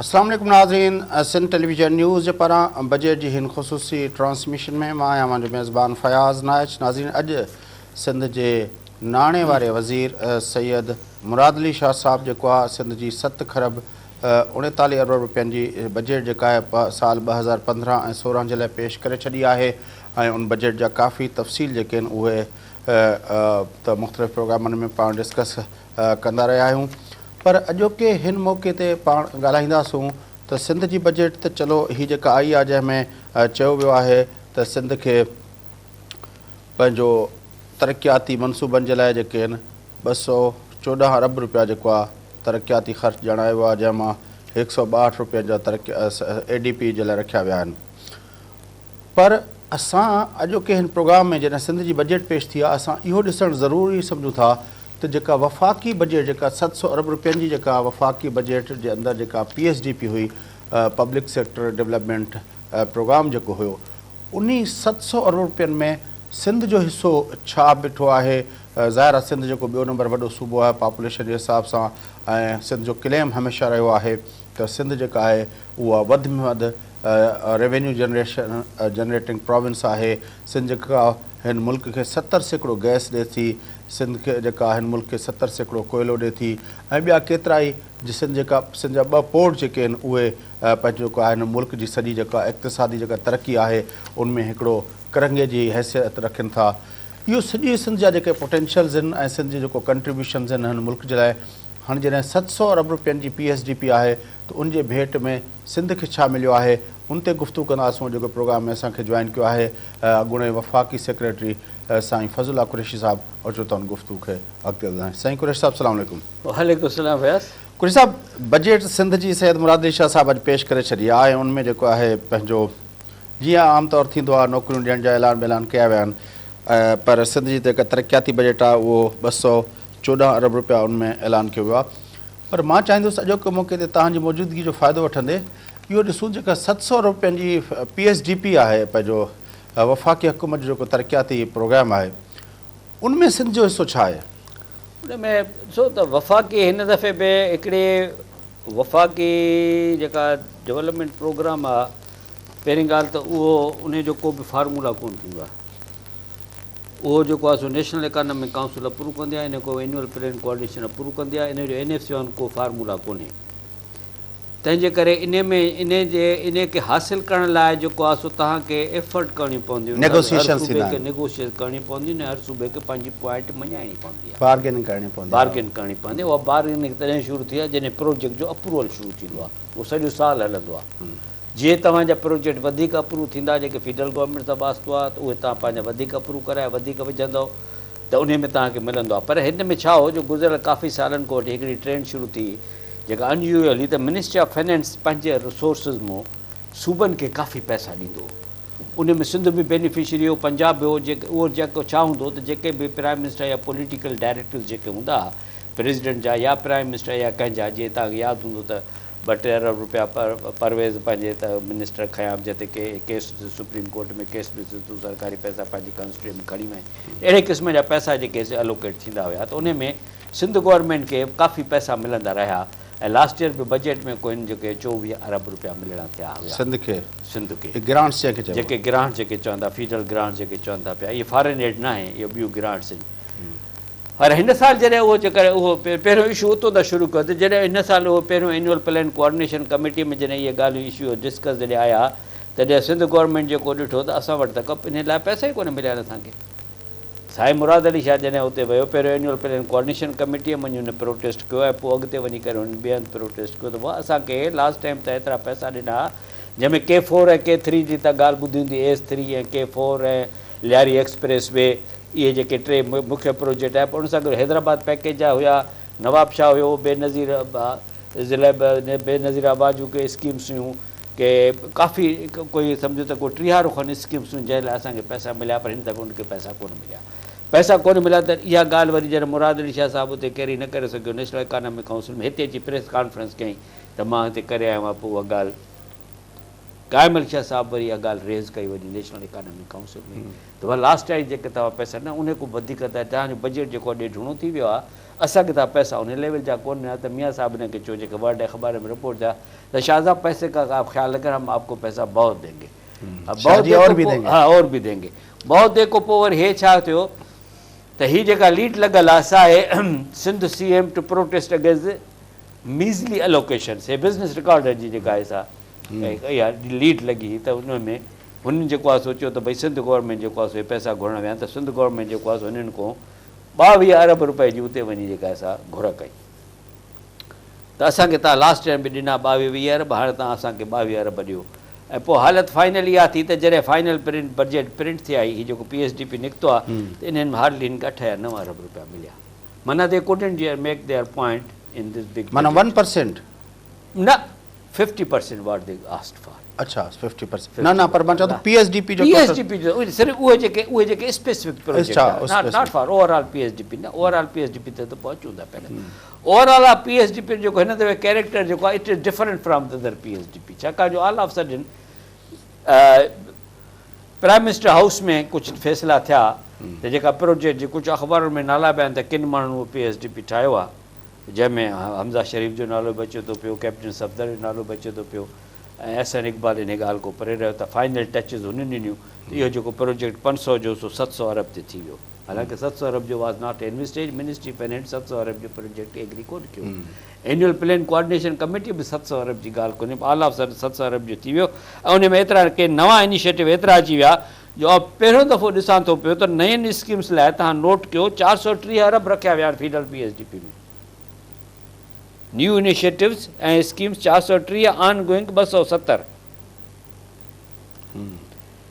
अस्सलाम वालेकुम नाज़रीन, सिंध टेलीविज़न न्यूज़ जे पारां बजट जी हिन ख़ुसूसी ट्रांसमिशन में मां आहियां मुंहिंजो मेज़बान फ़याज़ नाइच। नाज़रीन, अॼु सिंध जे नाणे वारे वज़ीर सैयद मुराद अली शाह साहब जेको आहे सिंध जी 7 खरब 39 अरब रुपयनि जी बजट जेका आहे साल 2015 ऐं 16 जे लाइ पेश करे छॾी आहे ऐं उन बजट जा काफ़ी तफ़सील जेके आहिनि उहे त मुख़्तलिफ़ प्रोग्रामनि में पाण डिस्कस कंदा रहिया आहियूं। पर अॼोके हिन मौक़े ते पाण ॻाल्हाईंदासूं त सिंध जी बजट त चलो हीअ जेका आई आहे जंहिंमें चयो वियो आहे त सिंध खे पंहिंजो तरक़ियाती मनसूबनि जे लाइ जेके आहिनि 214 अरब रुपया जेको आहे तरक़ियाती ख़र्च ॼाणायो वियो आहे, जंहिंमां 162 रुपयनि जा ADP जे लाइ रखिया विया आहिनि। पर असां अॼोके हिन प्रोग्राम में जॾहिं सिंध जी बजट पेश थी आहे असां इहो ॾिसणु ज़रूरी सम्झूं था त जेका वफ़ाक़ी बजट जेका 700 अरब रुपयनि जी जेका वफ़ाक़ी बजट जे अंदरि जेका PSDP हुई, पब्लिक सेक्टर डेवलपमेंट प्रोग्राम जेको हुयो, उन 700 अरब रुपयनि में सिंध जो हिसो छा बीठो आहे। ज़ाहिर आहे सिंध जेको ॿियो नंबर वॾो सूबो आहे पॉपुलेशन जे हिसाब सां, ऐं सिंध जो क्लेम हमेशह रहियो आहे त सिंध जेका आहे उहा वधि में वधि रेवेन्यू जनरेटिंग प्रोविंस आहे। सिंध जेका हिन मुल्क खे 70% गैस ॾिए थी, सिंध खे जेका हिन मुल्क खे 70% कोयलो ॾिए थी, ऐं ॿिया केतिरा ई सिंध जा 2 पोर्ट जेके आहिनि उहे पंहिंजो जेको आहे हिन मुल्क जी सॼी जेका इक़्तिसादी जेका तरक़ी आहे उनमें हिकिड़ो करंगे जी हैसियत रखनि था। इहो सॼी सिंध जा जेके पोटेंशियल्स आहिनि ऐं सिंध जो जेको कंट्रीब्यूशन्स आहिनि हिन मुल्क जे लाइ, हाणे जॾहिं 700 अरब रुपयनि जी PSDP आहे त उनजे भेट में सिंध खे छा मिलियो आहे उन ते गुफ़्तगू कंदासीं। जेको प्रोग्राम में असांखे जॉइन कयो आहे अॻूणे वफ़ाक़ी सेक्रेटरी साईं फज़लुल्लाह कुरैशी साहब, और चो त गुफ़्तगू खे अॻिते वधायूं। साईं कुरैशी साहब अस्सलाम वालेकुम। वालेकुम सलाम फयाज़। कुरैशी साहब, बजट सिंध जी सैयद मुराद अली शाह साहब अॼु पेश करे छॾी आहे ऐं उनमें जेको आहे पंहिंजो जीअं आमतौर थींदो आहे नौकरियूं ॾियण जा ऐलान कया विया आहिनि, पर सिंध जी जेका तरक़ियाती बजट आहे उहो 214 अरब रुपया उनमें ऐलान कयो वियो आहे। पर मां चाहींदुसि अॼोके मौक़े ते तव्हांजी मौजूदगी जो फ़ाइदो वठंदे इहो ॾिसूं जेका 700 रुपयनि जी PSDP आहे, पंहिंजो वफ़ाक़ी हुकूमत जो जेको तरक़ियाती प्रोग्राम आहे, उनमें सिंध जो हिसो छा आहे? उनमें ॾिसो त वफ़ाक़ी हिन दफ़े बि हिकिड़े वफ़ाक़ी जेका डेवलपमेंट प्रोग्राम आहे, पहिरीं ॻाल्हि त उहो उन जो को बि फार्मूला कोन थींदो आहे। उहो जेको आहे so national economic council approve कंदी आहे, इन को एनुअल प्लान कोऑर्डिनेशन अप्रूव कंदी आहे, इन जो NFC को फार्मूला कोन्हे। तंहिंजे करे इन खे हासिलु करण लाइ जेको आहे सो तव्हांखे एफर्ट करणी पवंदी, नेगोशिएशन करणी पवंदी, ऐं हर सूबे खे पंहिंजी पॉइंट मञाइणी पवंदी आहे, बार्गेनिंग करणी पवंदी। उहा बार्गेनिंग तॾहिं शुरू थी आहे जॾहिं प्रोजेक्ट जो अप्रूवल शुरू थींदो आहे, उहो सॼो साल हलंदो आहे। जीअं तव्हांजा प्रोजेक्ट वधीक अप्रूव थींदा, जेके फेडरल गवर्नमेंट सां वास्तो आहे, त उहे तव्हां पंहिंजा वधीक अप्रूव कराए वधीक विझंदव त उन में तव्हांखे मिलंदो आहे। पर हिन में छा हो जो गुज़िरियल काफ़ी सालनि खां वठी हिकिड़ी ट्रेंड शुरू थी जेका अनयूजुअल हुई त मिनिस्ट्री ऑफ फाइनेंस पंहिंजे रिसोर्सिस मां सूबनि खे काफ़ी पैसा ॾींदो हो। उन में सिंध बि बेनिफिशरी हो, पंजाब बि हो। उहो जेको छा हूंदो त जेके बि प्राइम मिनिस्टर या पॉलिटिकल डायरेक्टर्स जेके हूंदा प्रेसिडेंट जा या प्राइम मिनिस्टर या कंहिंजा, जीअं तव्हांखे यादि हूंदो त 2-3 अरब रुपया परवेज़ पंहिंजे त मिनिस्टर खयां जिते केस सुप्रीम कोर्ट में केस बि सरकारी पैसा पंहिंजी कॉन्स्टिट्यूशन में खणी वञे, अहिड़े क़िस्म जा पैसा जेके एलोकेट थींदा हुया, त उन में सिंध गवर्नमेंट खे काफ़ी पैसा मिलंदा रहिया। ऐं लास्ट ईयर बि बजट में कोई जेके 24 अरब रुपया मिलणा थिया हुआ सिंध खे ग्रांट्स जेके ग्रांट्स जेके चवंदा, फेडरल ग्रांट्स जेके चवनि था पिया, इहे फॉरेन एड न आहे, इहे ॿियूं ग्रांट्स आहिनि। पर हिन साल जॾहिं उहो जेकर उहो पहिरियों इशू उतो था शुरू कयो त जॾहिं हिन साल उहो पहिरियों एनुअल प्लान कोऑर्डिनेशन कमेटी में जॾहिं इहे ॻाल्हियूं इशू डिस्कस जॾहिं आया तॾहिं सिंध गवर्नमेंट जेको ॾिठो त असां वटि त इन लाइ पैसा ई कोन मिलिया असांखे। साईं मुराद अली शाह जॾहिं हुते वियो पहिरियों एनुअल प्लान कोऑर्डिनेशन कमेटीअ में हुन प्रोटेस्ट कयो ऐं पोइ अॻिते वञी करे हुन ॿिए हंधि प्रोटेस्ट कयो त असांखे लास्ट टाइम त एतिरा पैसा ॾिना जंहिंमें K4 ऐं K3 जी त ॻाल्हि ॿुधी हूंदी, AS3 ऐं K4 ऐं लियारी एक्सप्रेस वे, इहे जेके 3 मुख्य प्रोजेक्ट आहे। पोइ उन सां गॾु हैदराबाद पैकेज जा हुया, नवाब शाह हुयो, बेनज़ीराबाद जूं के स्कीम्स हुयूं, के काफ़ी कोई सम्झो त कोई 30 खनि स्कीम्स हुयूं जंहिं लाइ असांखे पैसा मिलिया, पर हिन दफ़े उनखे पैसा कोन मिलिया। त इहा ॻाल्हि वरी जॾहिं मुराद अली शाह साहिबु हुते कैरी न करे सघियो, नेशनल इकॉनॉमिक काउंसिल में हिते अची प्रेस कॉन्फ्रेंस कयईं त मां हिते करे आयो आहियां, पोइ उहा ॻाल्हि कायम अली शाह साहिबु वरी इहा ॻाल्हि रेज़ कई वञी नेशनल इकॉनॉमिक काउंसिल में त लास्ट टाइम जेके तव्हां पैसा न उन खां वधीक त तव्हांजो बजट जेको ॾेढुणो थी वियो आहे असांखे त पैसा उन लेवल जा कोन हुया त मियाँ साहब ने के चो जेके वर्ड अख़बार में रिपोर्ट जा त शाहज़ाब पैसे का आप ख्याल रखें, हम आपको पैसा बहुत देंगे, हाँ और भी देंगे। बहुत देर को पोइ वरी हे छा थियो त ही जेका लीड लॻल आहे सा आहे Sindh CM to protest against measly allocation, हे बिज़नेस रिकॉर्डर जी जेका आहे सा इहा लीड लॻी त उन में हुननि जेको आहे सोचियो त भई सिंध गवर्नमेंट जेको आहे पैसा घुरण विया त सिंध गवर्नमेंट जेको आहे हुननि खां 22 अरब रुपए जी उते वञी जेका असां घुर कई त असांखे तव्हां लास्ट टाइम बि ॾिना 22-20 अरब, हाणे तव्हां असांखे 22 अरब ॾियो। ऐं पोइ हालत फाइनल इहा थी त जॾहिं फाइनल बजट प्रिंट थी आई, हीउ जेको PSDP निकितो आहे त इन्हनि में हार्डली हिनखे 8 या 9 अरब रुपया मिलिया। माना they couldn't make their point in this big, माना 1% न 50% व्हाट दे आस्क्ड फॉर। अच्छा 50%, न पर मां चवां PSDP जो सिर्फ़ु उहे जेके specific project, not for overall PSDP, न ओवरऑल PSDP ते त पहुचूं था पहिरियों। ओवरऑल आहे PSDP जेको हिन दफ़े कैरेक्टर जेको आहे it is different from the other PSDP, छाकाणि जो all of sudden prime minister house में कुझु फ़ैसिला थिया त जेका प्रोजेक्ट जे कुझु अख़बारुनि में नाला पिया आहिनि त किन माण्हुनि उहो PSDP ठाहियो आहे, जंहिंमें हमज़ा शरीफ़ जो नालो बि अचे थो पियो, कैप्टन सफदर जो नालो बि अचे थो पियो, ऐं SN इक़बाल इन ॻाल्हि को परे रहियो त फाइनल टचिस हुननि ॾिनियूं त इहो जेको प्रोजेक्ट 500 जो 700 अरब ते थी वियो। हालांकि 700 अरब जो वाज़ नॉट इन्वेस्टेड, मिनिस्ट्री फाइनेंस 700 अरब जो प्रोजेक्ट एग्री कोन कयो। एनुअल प्लान कोऑर्डिनेशन कमेटी बि 700 अरब जी ॻाल्हि कोन्हे, ऑल ऑफ 700 अरब जो थी वियो। ऐं उन में एतिरा के नवां इनिशिएटिव एतिरा अची विया जो पहिरियों दफ़ो ॾिसां थो पियो त नयनि स्कीम्स लाइ तव्हां नोट कयो 430 अरब रखिया विया आहिनि फीडर PSDP में। न्यू इनिशिएटिव्स ऐं स्कीम्स 430, ऑन गोइंग 270।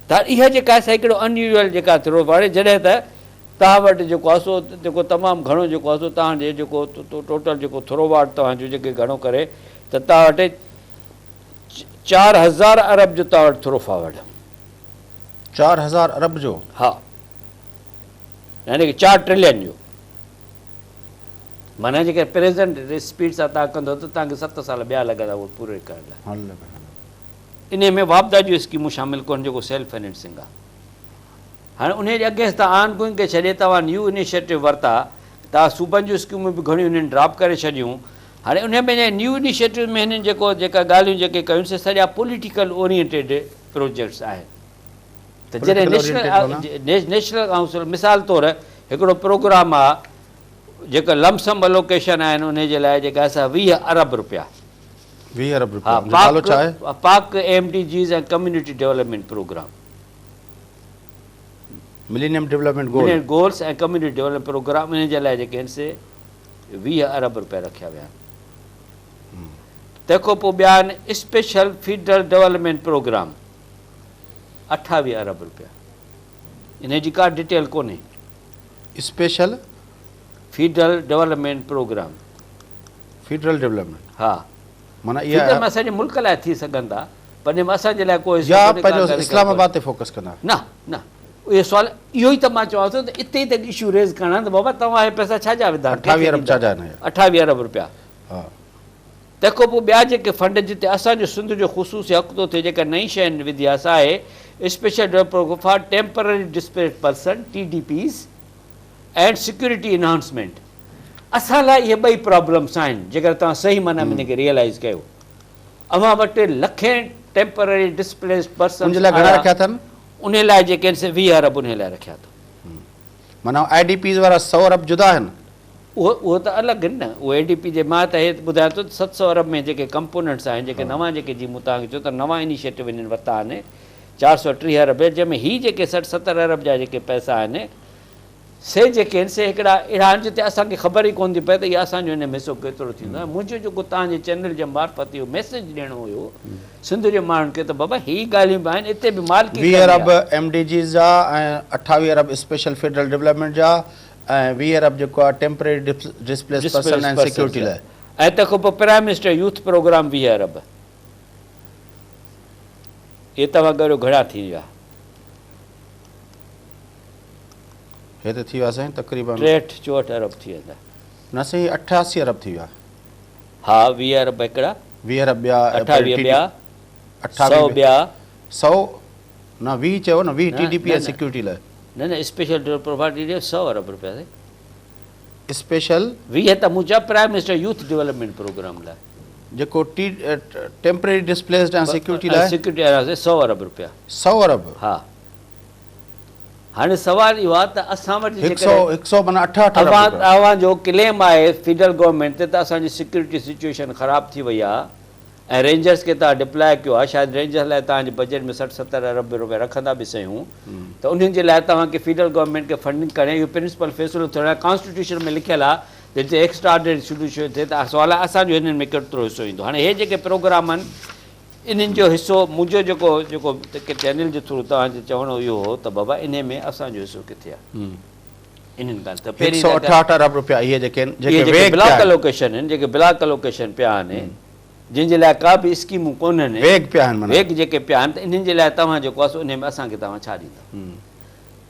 त इहा जेका आहे हिकिड़ो अनयूजुअल जेका थियो वणे, जॾहिं त तव्हां वटि जेको आहे सो जेको तमामु घणो जेको आहे सो तव्हांजे जेको टोटल जेको थ्रोवार्ड तव्हांजो जेके घणो करे त तव्हां वटि 4000 अरब जो तव्हां वटि थ्रो फॉर्वर्ड, 4000 अरब जो, हा, यानी कि 4 ट्रिलियन जो। माना जेके प्रेज़ेंट स्पीड सां तव्हां कंदो त तव्हांखे 7 साल ॿिया लॻंदा उहो पूरे करण लाइ। इन में वापदा जूं स्कीमूं शामिल कोन जेको सेल्फ फाइनेंसिंग आहे। हाणे उन जे अगेंस्ट तव्हां ऑन गोइंग खे छॾे तव्हां न्यू इनिशिएटिव वरिता, तव्हां सूबनि जूं स्कीमूं बि घणियूं हिननि ड्रॉप करे छॾियूं। हाणे उन में न्यू इनिशिएटिव में हिननि जेका ॻाल्हियूं जेके कयूं से सॼा पॉलिटिकल ओरिएंटेड प्रोजेक्ट्स आहिनि। त जॾहिं नेशनल काउंसिल मिसाल तौरु हिकिड़ो प्रोग्राम आहे जेका लमसम अलोकेशन आहिनि उन जे लाइ जेका असां 20 अरब रुपया, 20 अरब रुपया, नालो छा आहे? पाक MDGs ऐं community development program, millennium development goals ऐं कम्युनिटी डेवलपमेंट प्रोग्राम, इन जे लाइ जेके आहिनि से 20 अरब रुपया रखिया विया आहिनि। तंहिंखां पोइ ॿिया आहिनि स्पेशल फीडर डेवलपमेंट प्रोग्राम 28 अरब रुपया, इन जी का डिटेल कोन्हे। Special feeder development program, federal development, हा, माना इहा असांजे मुल्क लाइ थी सघनि था, पर असांजे लाइ कोई इस्लामाबाद ते फोकस कंदा न न। इहो सुवाल इहो ई त मां चवां थो त इते ई त इशू रेज़ करणा त बाबा तव्हां हे पैसा छाजा विधा? 28 अरब छाजा आहिनि? 28 अरब रुपया। तंहिंखां पोइ ॿिया जेके फंड जिते असांजो सिंध जो ख़ुशूसी हक़ थो थिए, जेका नई शइ विधी आहे सा आहे special development for temporary displaced person TDPs and security enhancement. असां लाइ इहे ॿई प्रॉब्लम्स आहिनि जेकर तव्हां सही माना में हिनखे रियलाइज़ कयो। अवां वटि लखे टेम्पररी डिस्प्लेस्ड पर्सन घणा रखिया अथनि? उन लाइ जेके आहिनि से 20 अरब उन लाइ रखिया अथऊं। माना IDPs वारा 100 अरब जुदा आहिनि? उहो त अलॻि आहिनि न। उहो ADP जे मां त हे ॿुधायां थो 700 अरब में जेके कंपोनेंट्स आहिनि, जेके नवां जेके जीअं मूं तव्हांखे चयो त नवां इनिशिएटिव हिननि वरिता आहिनि 430 अरब, जंहिंमें हीअ जेके 60-70 अरब जा जेके पैसा आहिनि से जेके आहिनि से हिकिड़ा अहिड़ा आहिनि जिते असांखे ख़बर ई कोन थी पए त इहा असांजो हिन में हिसो केतिरो थींदो आहे। मुंहिंजो जेको तव्हांजे चैनल जे मार्फत इहो मैसेज ॾियणो हुयो सिंध जे माण्हुनि खे त बाबा ही ॻाल्हियूं बि आहिनि, हिते बि मालिकी 20 अरब MDGs जा ऐं 28 अरब स्पेशल फेडरल डेवलपमेंट जा ऐं 20 अरब जेको आहे temporary displaced person and security लाइ। ऐं तंहिंखां पोइ प्राइम मिनिस्टर यूथ प्रोग्राम 20 अरब। इहे तव्हां ॻरियो घणा थी विया? हे त थी विया साईं तक़रीबन 63-64 अरब थी वेंदा। न साईं 88 अरब थी विया। हा 20 अरब हिकिड़ा, 20 अरब ॿिया, 28 ॿिया, 100 ॿिया, 100 न 20 चयो न, 20 TDP ऐं सिक्योरिटी लाइ। न स्पेशल प्रॉपर्टी 100 अरब रुपया स्पेशल 20 त मुंहिंजा prime minister youth development program लाइ जेको टेम्परेरी डिस्प्लेस्ड ऐं सिक्योरिटी लाइ सिक्योरिटी आहे 100 अरब रुपया 100 अरब हा हाणे सवाल इहो आहे त असां वटि 100 माना 88 अरब तव्हांजो क्लेम आहे फेडरल गवर्नमेंट ते त असांजी सिक्योरिटी सिचुएशन ख़राबु थी वई आहे ऐं रेंजर्स खे तव्हां डिप्लॉय कयो आहे शायदि रेंजर्स लाइ तव्हांजे बजट में 60-70 अरब रुपया रखंदा बि सयूं त उन्हनि जे लाइ तव्हांखे फेडरल गवर्नमेंट खे फंडिंग करणु इहो प्रिंसिपल फ़ैसिलो थियणु कॉन्स्टिट्यूशन में लिखियलु आहे जिते एक्स्ट्रा ऑर्डिनरी सिचुएशन थिए त सवाल आहे असांजो हिननि में केतिरो हिसो ईंदो हाणे हे जेके प्रोग्राम आहिनि इन्हनि जो हिसो मुंहिंजो जेको चैनल जे थ्रू तव्हांजो चवणो इहो हो त बाबा इन में असांजो हिसो किथे आहे इन्हनि ॻाल्हि त पहिरीं 168 अरब रुपया इहे जेके ब्लॉक अलोकेशन आहिनि जेके ब्लॉक अलोकेशन पिया आहिनि जिनजे लाइ का बि स्कीमूं कोन्हनि वेग जेके पिया आहिनि त इन्हनि जे लाइ तव्हां जेको आहे उन में असांखे तव्हां छा ॾींदा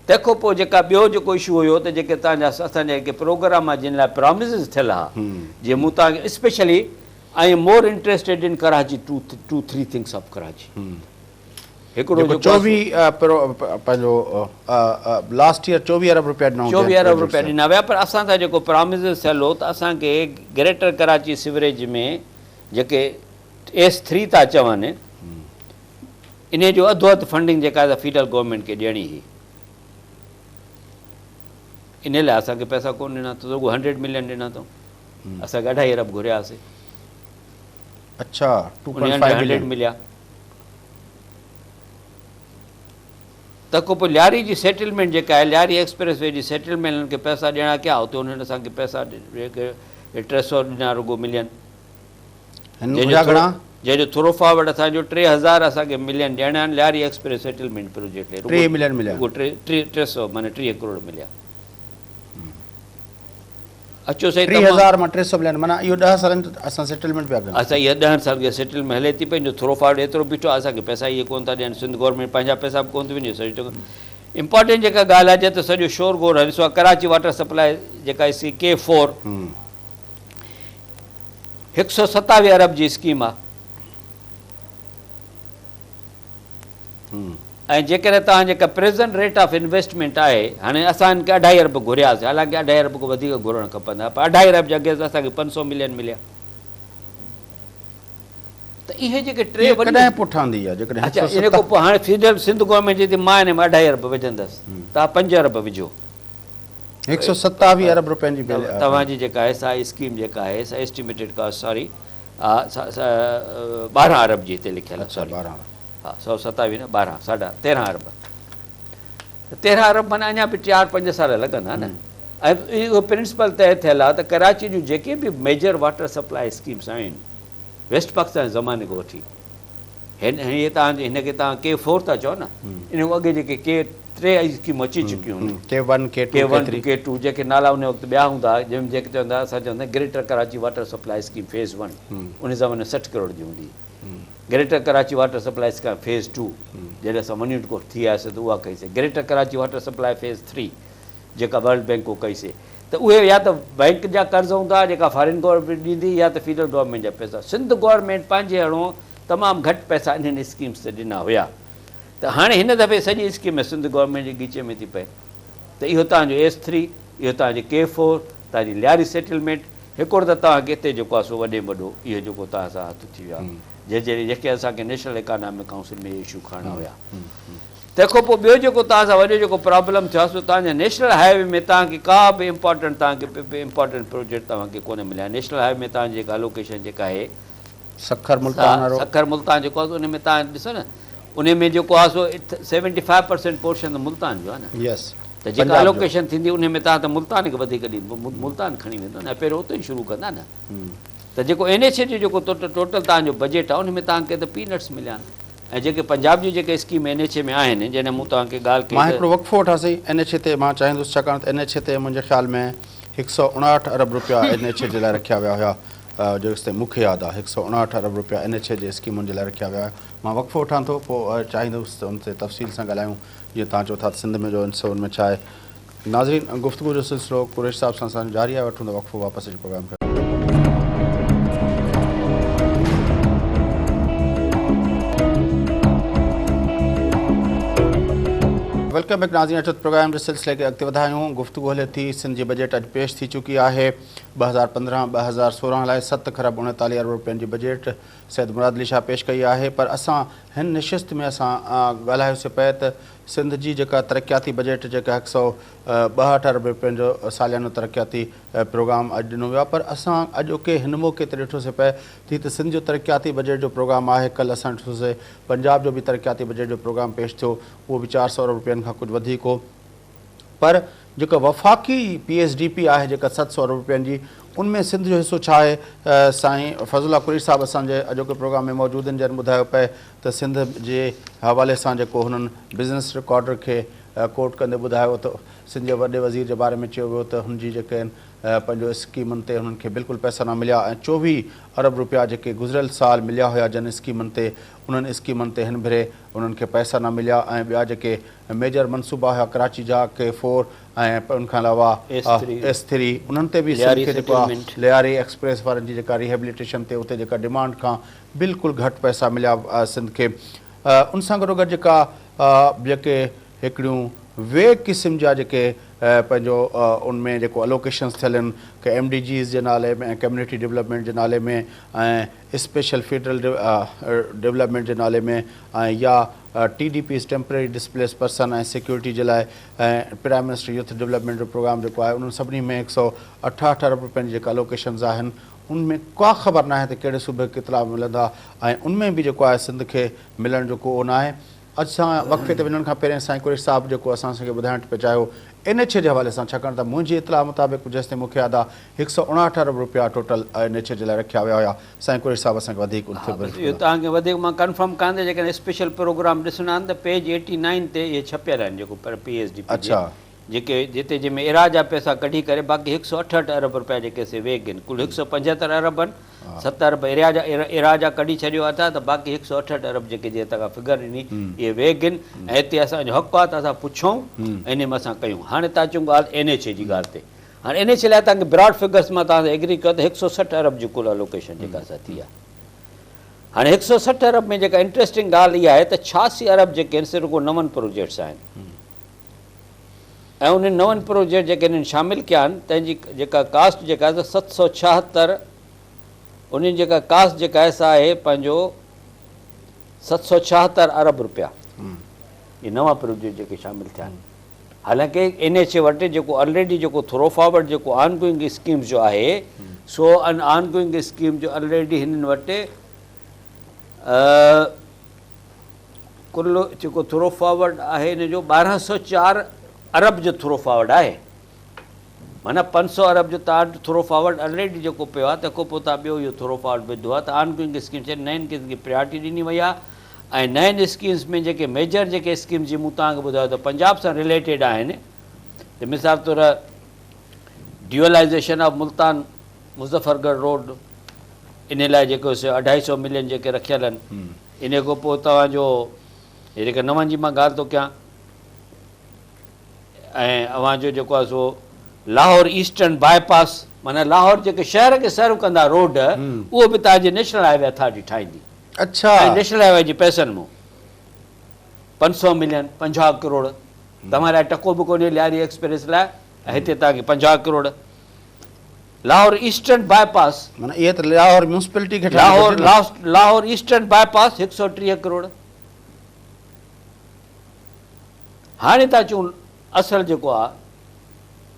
तंहिंखां पोइ जेका ॿियो जेको इशू हुयो त जेके तव्हांजा असांजा जेके प्रोग्राम आहे जिन लाइ प्रोमिसिस थियल आहे जीअं मूं तव्हांखे specially I am more interested इन कराची 2-3 थिंग्स ऑफ कराची हिकिड़ो 24 पंहिंजो लास्ट ईयर 24 अरब रुपया ॾिना 24 अरब रुपया ॾिना विया पर असां सां जेको प्रोमिसिस थियल हो त असांखे ग्रेटर कराची सिवरेज में जेके S3 था चवनि इन जो अधु अधु फंडिंग जेका आहे फेडरल गवर्नमेंट खे ॾियणी हुई इन लाइ असांखे पैसा कोन ॾिना त रुॻो 100 मिलियन ॾिना अथऊं असांखे 2.5 अरब घुरियासीं अच्छा 2.5 मिलिया त को पोइ लियारी जी सेटलमेंट जेका आहे लियारी एक्सप्रेस वे जी सेटलमेंट हिननि खे पैसा ॾियणा कया हुते उन्हनि असांखे पैसा 300 ॾिना रुॻो मिलियन जंहिंजो थोरो फॉर्वर्ड असांजो 3000 असांखे मिलियन ॾियणा आहिनि Lyari express settlement project 3 million मिलिया 300 माना 3 करोड़ मिलिया अचो सही 3000 मां 300 मिलियन माना इहो 10 सालनि असां सेटलमेंट पिया कयूं असां इहा 10 साल खे सेटलमेंट हले थी पंहिंजो थोरो फॉर्वर्ड एतिरो बीठो आहे असांखे पैसा इहे कोन था ॾियनि सिंध गवर्नमेंट पंहिंजा पैसा बि कोन थी वञे सॼो इम्पॉर्टेंट जेका ॻाल्हि आहे त सॼो शोर गोर ॾिसो आहे कराची वाटर सप्लाई जेका K4 127 अरब जी स्कीम आहे ऐं जेकॾहिं तव्हां जेका प्रेज़ेंट रेट ऑफ इन्वेस्टमेंट आहे हाणे असां हिनखे 2.5 अरब घुरियासीं हालांकि 2.5 अरब खां वधीक घुरणु खपंदा पर 2.5 अरब जे अॻे असांखे 500 मिलियन मिलिया त इहे जेके टे कॾहिं पुठंदी आहे अच्छा इन खां पोइ हाणे फेडरल सिंध गवर्नमेंट चई थी मां हिन में 2.5 अरब विझंदसि तव्हां 5 अरब विझो 127 अरब रुपयनि जी तव्हांजी जेका आहे सा स्कीम जेका आहे सा एस्टिमेटेड कास्ट सॉरी 12 अरब जी हिते लिखियलु आहे सॉरी हा 127 न 12 13 अरब 13 अरब माना अञा बि 4-5 साल लॻंदा न ऐं इहो प्रिंसिपल तइ थियल आहे त कराची जूं जेके बि मेजर वाटर सप्लाई स्कीम्स आहिनि वेस्ट पाकिस्तान ज़माने खां वठी हीअ तव्हांजे हिनखे तव्हां K4 था चओ न इन खां अॻे जेके K3 स्कीमूं अची चुकियूं आहिनि K1 K2 जेके नाला उन वक़्तु ॿिया हूंदा जंहिंमें जेके चवंदा असां चवंदा greater Karachi water supply scheme phase 1 उन ज़माने 60 करोड़ जी हूंदी greater Karachi water supply scheme phase 2 जॾहिं असां मनी को थी आयासीं त उहा कईसीं greater Karachi water supply phase 3 जेका वर्ल्ड बैंक को कईसीं त उहे या त बैंक जा कर्ज़ हूंदा जेका फॉरेन गवर्नमेंट ॾींदी या त फेडरल गवर्नमेंट जा पैसा सिंध गवर्नमेंट पंहिंजे अहिड़ो तमामु घटि पैसा इन्हनि स्कीम्स ते ॾिना हुया त हाणे हिन दफ़े सॼी स्कीम सिंध गवर्नमेंट जे गीचे में थी पए त इहो तव्हांजो S3 इहो तव्हांजो K4 तव्हांजी लियारी सेटलमेंट हिकिड़ो त तव्हांखे हिते जेको आहे सो वॾे वॾो इहो जेको तव्हां सां हथु थी वियो आहे जेके असांखे नेशनल इकोनॉमिक काउंसिल में इशू खणणा हुया तंहिंखां पोइ ॿियो जेको तव्हां सां वॾो जेको प्रॉब्लम थियो आहे सो तव्हांजे नेशनल हाईवे में तव्हांखे का बि तव्हांखे इम्पोर्टेंट प्रोजेक्ट तव्हांखे कोन मिलिया नेशनल हाईवे में तव्हांजी जेका एलोकेशन जेका आहे सखर मुल्तान जेको आहे उन में तव्हां ॾिसो न उन में जेको आहे सो 75% पोर्शन त मुल्तान जो आहे न त जेका एलोकेशन थींदी उन में तव्हां त मुल्तान खे वधीक मुल्तान खणी वेंदो न पहिरियों उते ई शुरू कंदा न त जेको NH जो जेको टोटल तव्हांजो बजट आहे उन में तव्हांखे त पीनट्स मिलिया आहिनि ऐं जेके पंजाब जी जेके स्कीम NH में आहिनि जंहिं मूं तव्हांखे ॻाल्हि कई मां हिकिड़ो वक़फ़ो वठासीं NH ते मां चाहींदुसि छाकाणि त NH ते मुंहिंजे ख़्याल में 159 अरब रुपया NH जे लाइ रखिया विया हुया जेसिताईं मूंखे यादि आहे 159 अरब रुपया NH जे स्कीमुनि जे लाइ रखिया विया मां वक़फ़ो वठां थो पोइ चाहींदुसि उन ते तफ़सील सां ॻाल्हायूं जीअं तव्हां चओ था सिंध में जो हुन में छा आहे नाज़रीन गुफ़्तगू जो सिलसिलो कुरैश साहिब सां असांजो जारी आहे वठूं त वक़फ़ो वापसि अची प्रोग्राम वेलकम बैक नाज़रीन। अचो प्रोग्राम जे सिलसिले खे अॻिते वधायूं। गुफ़्तगू हले थी सिंध जी बजट अॼु पेश थी चुकी आहे। 2015-2016 लाइ 7 खरब 39 अरब रुपयनि जी बजट सैयद मुराद अली शाह पेश कई आहे। पर असां हिन निशिस्त में असां ॻाल्हायोसीं पिए त सिंध जी जेका तरक़ियाती बजट जेका 162 अरब रुपयनि जो सालियानो तरक़ियाती प्रोग्राम अॼु ॾिनो वियो आहे। पर असां अॼोके हिन मौक़े ते ॾिठोसीं पिए थी त सिंध जो तरक़ियाती बजट जो प्रोग्राम आहे। कल्ह असां ॾिठोसीं पंजाब जो बि तरक़ियाती बजट जो प्रोग्राम पेश थियो, उहो बि 400 अरब रुपयनि खां कुझु वधीक हो। पर जेका वफ़ाक़ी PSDP आहे जेका 700 अरब रुपयनि जी, उनमें सिंध जो हिसो छा आहे? साईं फज़लुल्लाह कुरैशी साहिबु असांजे अॼोके प्रोग्राम में मौजूदु आहिनि, जन ॿुधायो पिए त सिंध जे हवाले सां जेको हुननि बिज़नेस रिकॉर्डर खे कोट कंदे ॿुधायो त सिंध जे वॾे वज़ीर जे बारे में चयो वियो त हुनजी जेके आहिनि पंहिंजो स्कीमनि ते हुननि खे बिल्कुलु पैसा न मिलिया ऐं 24 अरब रुपया जेके गुज़िरियल साल मिलिया हुया जन स्कीमनि ते, उन्हनि स्कीमनि ते हिन भेरे उन्हनि खे पैसा न मिलिया। ऐं ॿिया जेके मेजर मनसूबा हुआ कराची जा K4 ऐं उनखां अलावा S3, उन्हनि ते बि जेको आहे लियारी एक्सप्रेस वारनि जी जेका रिहेबिलिटेशन ते उते जेका डिमांड खां बिल्कुलु घटि पैसा मिलिया सिंध खे। उन सां गॾोगॾु जेका जेके हिकिड़ियूं वे क़िस्म जा जेके पंहिंजो उनमें जेको अलोकेशन्स थियल आहिनि कि MDGs जे नाले में ऐं कम्युनिटी डेवलपमेंट जे नाले में ऐं स्पेशल फेडरल डेवलपमेंट जे नाले में ऐं या TDPs टेम्पररी डिस्प्लेस पर्सन ऐं सिक्योरिटी जे लाइ ऐं प्राइम मिनिस्टर यूथ डेवलपमेंट जो प्रोग्राम जेको आहे उन्हनि सभिनी में 168 अरब रुपयनि जी जेका अलोकेशन्स आहिनि उनमें का ख़बर न आहे त कहिड़े सूबे केतिरा मिलंदा ऐं उनमें बि जेको आहे सिंध खे मिलण जो को न आहे। असां वक़्फ़े ते वञण खां पहिरियों साईं कुरैशी साहिबु जेको असांखे ॿुधाइण पिए चाहियो NH जे हवाले सां, छाकाणि त मुंहिंजी इतलाह मुताबिक़ जेसिताईं मूंखे यादि आहे 159 अरब रुपया टोटल NH जे लाइ रखिया विया हुया। साईं कुरैशी साहिबु असांखे वधीक इहो तव्हांखे वधीक मां कंफर्म कान जेकॾहिं स्पेशल प्रोग्राम ॾिसणा आहिनि त पेज 89 ते इहे छपियल आहिनि जेको PSDP अच्छा जेके जिते जंहिंमें इरा जा पैसा कढी करे बाक़ी 168 अरब रुपया जेके से वेग आहिनि, कुल 175 अरब आहिनि, 7 अरब इरा जा कढी छॾियो आहे त बाक़ी 168 अरब जेके जीअं तव्हां फिगर ॾिनी इहे वेग आहिनि ऐं हिते असांजो हक़ु आहे त असां पुछूं इन में असां कयूं। हाणे तव्हां चऊं ॻाल्हि NH जी ॻाल्हि ते, हाणे NH लाइ तव्हांखे ब्रॉड फिगर्स मां तव्हां एग्री कयो त 160 अरब जी कुल अलोकेशन जेका असां थी आहे। हाणे 160 अरब में जेका इंट्रस्टिंग ॻाल्हि इहा आहे त 86 अरब जेके आहिनि सिर्फ़ु नवनि प्रोजेक्ट्स आहिनि ऐं उन्हनि नवनि प्रोजेक्ट जेके हिननि शामिलु कया आहिनि तंहिंजी जेका कास्ट जेका आहे 776, उन्हनि जेका कास्ट जेका आहे सा आहे पंहिंजो 776 अरब रुपया। इहे नवां प्रोजेक्ट जेके शामिलु थिया आहिनि। हालांकि NH वटि जेको ऑलरेडी जेको थ्रो फॉर्वर्ड जेको ऑनगोइंग स्कीम्स जो आहे सो ऑनगोइंग स्कीम जो ऑलरेडी हिननि वटि कुल जेको थ्रो फॉर्वर्ड आहे हिन जो 1204 अरब जो थ्रो फॉर्वर्ड आहे। माना 500 अरब जो तव्हां वटि थ्रो फॉर्वर्ड ऑलरेडी जेको पियो आहे तंहिंखां पोइ तव्हां ॿियो इहो थ्रो फॉर्वर्ड विधो आहे त ऑनगोइंग स्कीम चए नयनि क़िस्म जी प्रायोरिटी ॾिनी वई आहे। ऐं नयनि स्कीम्स में जेके मेजर जेके स्कीम जी मूं तव्हांखे ॿुधायो त पंजाब सां रिलेटेड आहिनि त मिसाल तौरु ड्यूअलाइज़ेशन ऑफ मुल्तान मुज़फ़रगढ़ रोड, इन लाइ जेको 250 मिलियन जेके रखियल आहिनि। इन खां पोइ तव्हांजो जेके नवनि जी मां ॻाल्हि थो कयां ऐं अव्हांजो जेको आहे सो लाहौर ईस्टर्न बाईपास, माना लाहौर जेके शहर खे सर्व कंदा रोड उहो बि तव्हांजी नेशनल हाईवे अथॉरिटी ठाहींदी। अच्छा, ऐं नेशनल हाईवे जे पैसनि मां 500 मिलियन 50 करोड़ तव्हां लाइ टको बि कोन्हे लियारी एक्सप्रेस लाइ ऐं हिते तव्हांखे 50 करोड़। लाहौर ईस्टर्न बाईपास माना इहे त लाहौर म्यूनिसिपैलिटी खे लाहौर ईस्टर्न बाईपास 130 करोड़। हाणे था चऊं असल जेको आहे